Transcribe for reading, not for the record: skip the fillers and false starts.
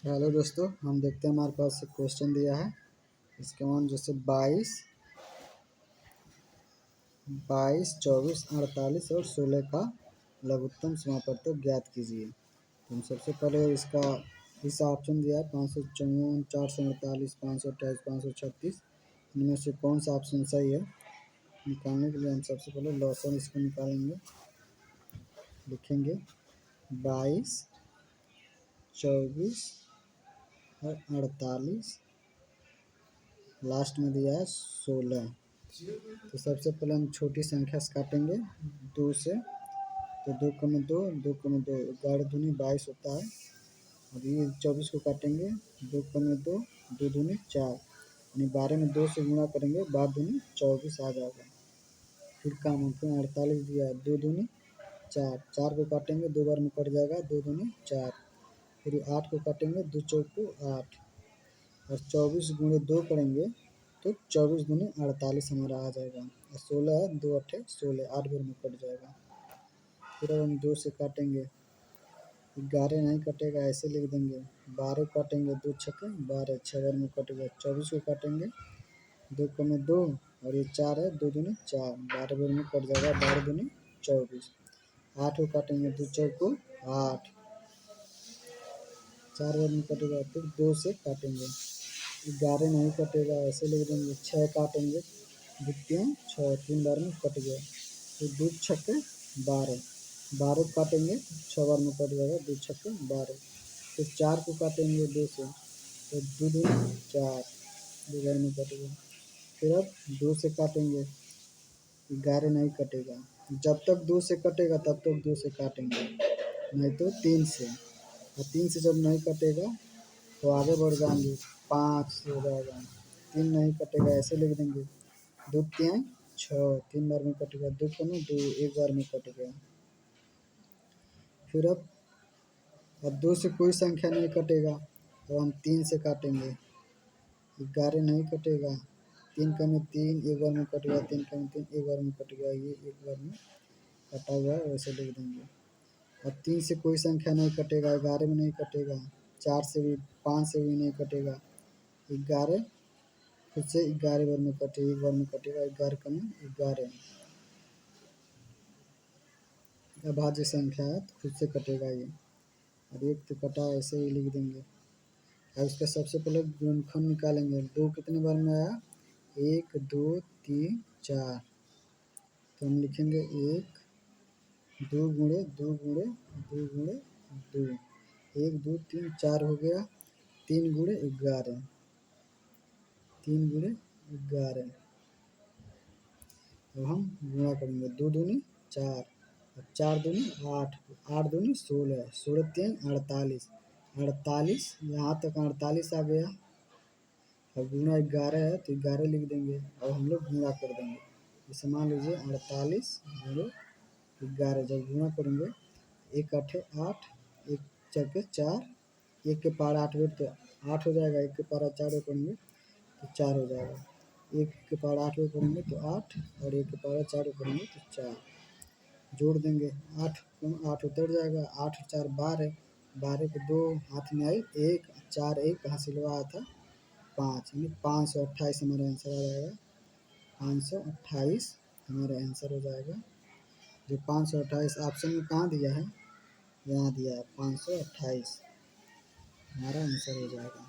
Hello दोस्तों, हम देखते हैं हमारे पास एक क्वेश्चन दिया है। इसके मान जैसे 22, 24, 48 और 16 का लघुत्तम समापवर्तक ज्ञात कीजिए। तो हम सबसे पहले इस ऑप्शन दिया है 554, 448, 528, 536। इनमें से कौन सा ऑप्शन सही है निकालने के लिए हम सबसे पहले लॉसन इसको निकालेंगे। लिखेंगे 22, 24 और 48, लास्ट में दिया है 16। तो सबसे पहले हम छोटी संख्या से काटेंगे 2 से। तो 2 कम 2, 2 कम 2, 11 दूनी 22 होता है। और ये 24 को काटेंगे 2 कम 2, 2 दूनी 4, यानी 12 में 2 से गुणा करेंगे 12 दूनी 24 आ जाएगा। फिर काम फिर 48 दिया है 2 दूनी 4, 4 को काटेंगे 2 बार में कट जाएगा 2 दूनी 4। फिर 8 को काटेंगे 2 चौक को 8, और 24 गुणे 2 करेंगे तो 24 दूनी 48 हमारा आ जाएगा। और 16 है 2 अट्ठे 16, 8 बार में कट जाएगा। फिर अब हम 2 से काटेंगे 11 नहीं कटेगा, ऐसे लिख देंगे। 12 काटेंगे 2 छक्के 12, 6 बार में कट गया। 24 को काटेंगे 2 कम 2, और ये 4 है 2 दूनी 4, 12 बार में कट जाएगा 12 दूनी 24। 8 को काटेंगे 2 चौक को 8, 4 बार में कटेगा। फिर 2 से काटेंगे 11 नहीं कटेगा, ऐसे लिख देंगे। 6 काटेंगे द्वितीय 6, 3 बार में कट गया। फिर 2 छक्के 12, 12 काटेंगे 6 बार में कट जाएगा 2 छक्के 12। फिर 4 को काटेंगे 2 से तो 2 दूनी 4, 2 बार में कट गया। फिर अब 2 से काटेंगे 11 नहीं कटेगा, जब तक 2 से कटेगा तब तक 2 से काटेंगे, नहीं तो 3 से। और 3 से जब नहीं कटेगा तो आगे बढ़ जाएंगे 5 हो जाएगा। 3 नहीं कटेगा, ऐसे लिख देंगे। 2 तिहाई 6, 3 बार में कटेगा। 2 कम 2, 1 बार में कट गया। फिर अब 2 से कोई संख्या नहीं कटेगा, तो हम 3 से काटेंगे। 11 नहीं कटेगा, 3 कम 3, 1 बार में कट गया। 3 कम 3, 1 बार में कट गया। ये 1 बार में कटा हुआ है, वैसे लिख देंगे। अब 3 से कोई संख्या नहीं कटेगा, 11 में नहीं कटेगा, 4 से भी 5 से भी नहीं कटेगा। 11 फिर से 11 बार में कटे, 1 बार में कटेगा। 11 कम 11, अभाज्य संख्या है तो खुद से कटेगा ये। और 1 तो कटा, ऐसे ही लिख देंगे। अब इसका सबसे पहले गुणनखंड निकालेंगे। 2 कितने बार में आया? 1, 2, 3, 4। तो हम लिखेंगे 1, 2 गुणे 2 गुणे 2 गुणे 2, 1, 2, 3, 4 हो गया। 3 गुणे 11, 3 गुणे 11। अब हम गुणा करेंगे 2 दूनी 4, और 4 दूनी 8, 8 दूनी 16, 16 3 48, 48 यहाँ तक 48 आ गया। अब गुणा 11 है तो 11 लिख देंगे। अब हम लोग गुणा कर देंगे। जैसे मान लीजिए 48 गुणे 11, जब गुणा करेंगे 1 अट्ठे 8, 1 चौके 4, 1 के पार 8 बैठ तो 8 हो जाएगा। 1 के पार 4 करेंगे तो 4 हो जाएगा। 1 के पावर 8 में करेंगे तो 8, और 1 के पावर 4 में करेंगे तो 4। जोड़ देंगे 8 8 उतर जाएगा। 8 और 4 12, 12 के 2 हाथ में आई 1, 4 1 हासिल हुआ था 5, यानी 528 हमारा आंसर आ जाएगा। 528 हमारा आंसर हो जाएगा। जो 528 ऑप्शन में कहाँ दिया है? यहाँ दिया है 528 हमारा आंसर हो जाएगा।